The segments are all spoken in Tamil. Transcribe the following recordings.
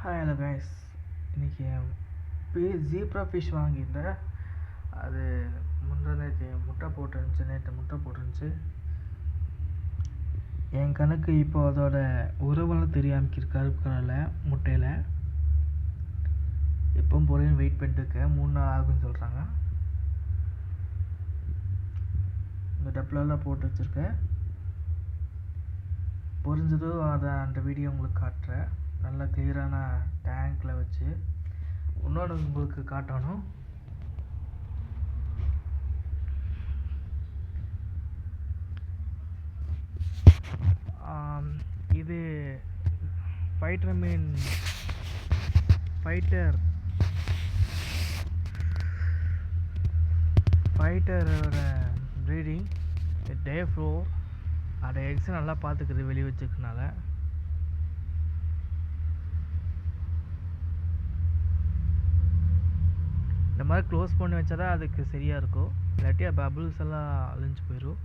Hi hello guys. இன்றைக்கி ஜீப்ரா ஃபிஷ் வாங்கியிருந்தேன். அது நேற்று முட்டை போட்டுருந்துச்சு. என் கணக்கு இப்போ அதோட உறவெல்லாம் தெரிய ஆரம்பிச்சிருக்கு கலரில் முட்டையில். எப்பவும் போலேன்னு வெயிட் பண்ணிட்டு இருக்கேன். 3 நாள் ஆகுன்னு சொல்கிறாங்க. இந்த டப்ளெல்லாம் போட்டு வச்சுருக்கேன். பொரிஞ்சதும் அந்த வீடியோ உங்களுக்கு காட்டுறேன். நல்லா கிளியரான டேங்க்கில் வச்சு. இன்னொன்று உங்களுக்கு காட்டணும். இது ஃபைட்டரோட ப்ரீடிங் டே 4. அதை எக்ஸ் நல்லா பார்த்துக்குது வெளியே வச்சுக்கனால. இந்த மாதிரி க்ளோஸ் பண்ணி வச்சா தான் அதுக்கு சரியாக இருக்கும். இல்லாட்டி பபிள்ஸ் எல்லாம் அழிஞ்சு போயிடும்.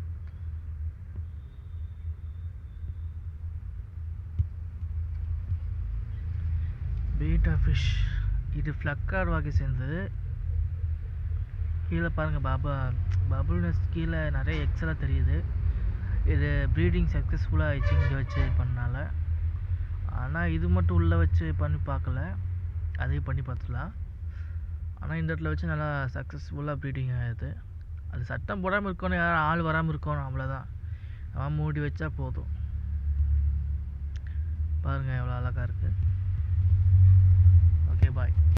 பீட்டா ஃபிஷ் இது ஃப்ளக்கார்ட் வகை சேர்ந்தது. கீழே பாருங்கள், பபுள்னஸ் கீழே நிறைய எக்ஸலாக தெரியுது. இது ப்ரீடிங் சக்ஸஸ்ஃபுல்லாக ஆயிடுச்சு இங்கே வச்சு பண்ணனால. ஆனால் இது மட்டும் உள்ளே வச்சு பண்ணி பார்க்கல, அதையும் பண்ணி பார்த்துக்கலாம். ஆனால் இந்த இடத்துல வச்சு நல்லா சக்ஸஸ்ஃபுல்லாக ப்ரீடிங் ஆகுது. அது சட்டம் போடாமல் இருக்கணும், யாரும் ஆள் வராமல் இருக்கணும், அவ்வளோதான். அவன் மூடி வச்சா போதும். பாருங்கள் எவ்வளோ அழகாக இருக்குது. ஓகே, பாய்.